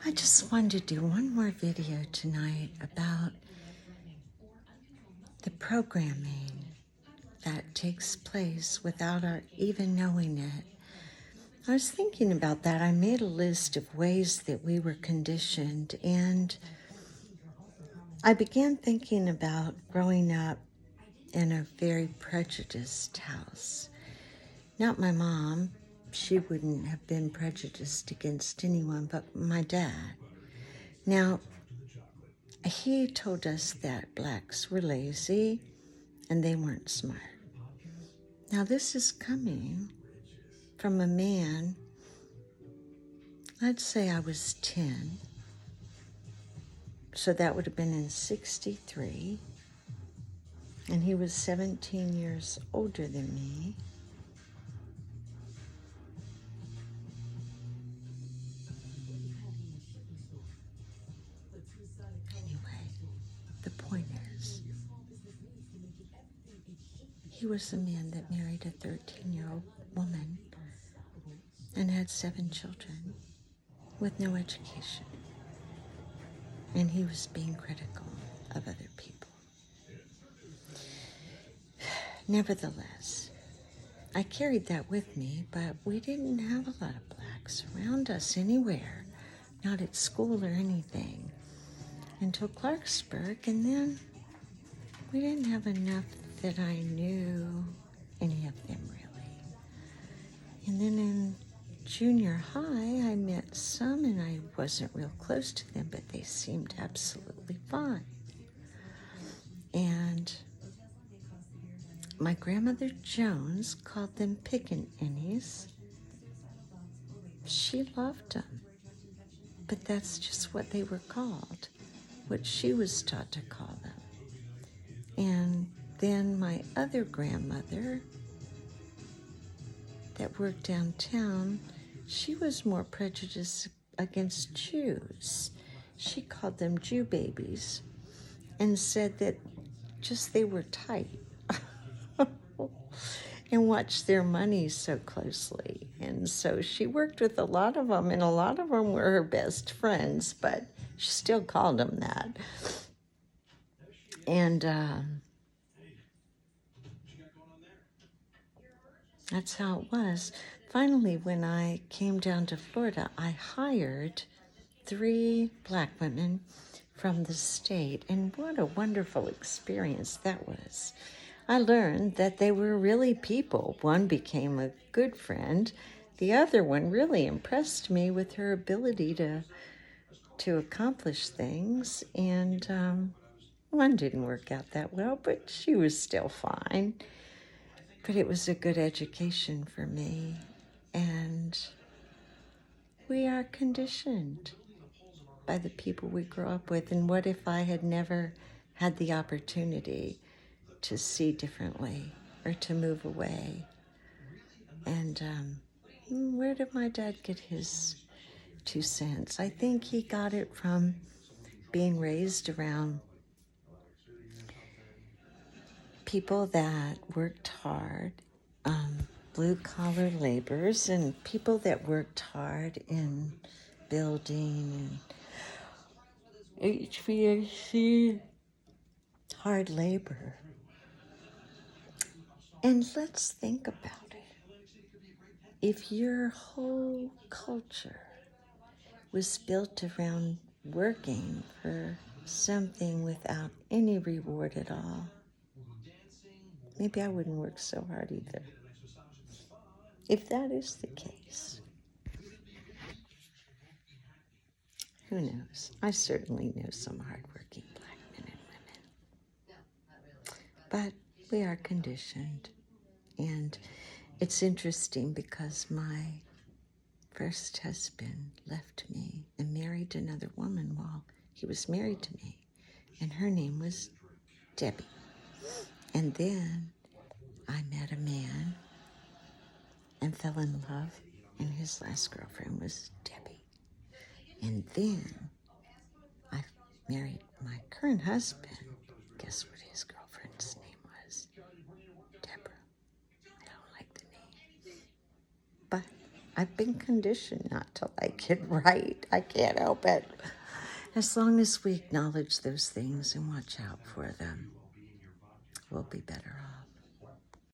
I just wanted to do one more video tonight about the programming that takes place without our even knowing it. I was thinking about that. I made a list of ways that we were conditioned, and I began thinking about growing up in a very prejudiced house. Not my mom. She wouldn't have been prejudiced against anyone, but my dad. Now, he told us that blacks were lazy and they weren't smart. Now, this is coming from a man, let's say I was 10, so that would have been in 63, and he was 17 years older than me. Anyway, the point is, he was the man that married a 13-year-old woman and had 7 children with no education. And he was being critical of other people. Nevertheless, I carried that with me, but we didn't have a lot of blacks around us anywhere, not at school or anything, until Clarksburg, and then we didn't have enough that I knew any of them really. And then in junior high, I met some, and I wasn't real close to them, but they seemed absolutely fine. And my grandmother Jones called them pickaninnies. She loved them, but that's just what they were called, what she was taught to call them. And then my other grandmother that worked downtown, she was more prejudiced against Jews. She called them Jew babies and said that just they were tight and watched their money so closely. And so she worked with a lot of them, and a lot of them were her best friends, but she still called them that. And that's how it was. Finally, when I came down to Florida, I hired 3 black women from the state, and what a wonderful experience that was. I learned that they were really people. One became a good friend. The other one really impressed me with her ability to accomplish things, and one didn't work out that well, but she was still fine. But it was a good education for me, and we are conditioned by the people we grow up with. And what if I had never had the opportunity to see differently or to move away? And where did my dad get his 2 cents? I think he got it from being raised around people that worked hard, blue-collar laborers, and people that worked hard in building and HVAC, hard labor. And let's think about it. If your whole culture was built around working for something without any reward at all, maybe I wouldn't work so hard either. If that is the case, who knows? I certainly know some hardworking black men and women. But we are conditioned. And it's interesting because my first husband left me and married another woman while he was married to me. And her name was Debbie. And then I met a man and fell in love, and his last girlfriend was Debbie. And then I married my current husband. Guess what his girlfriend's name was? Deborah. I don't like the name, but I've been conditioned not to like it, right? I can't help it. As long as we acknowledge those things and watch out for them, we'll be better off.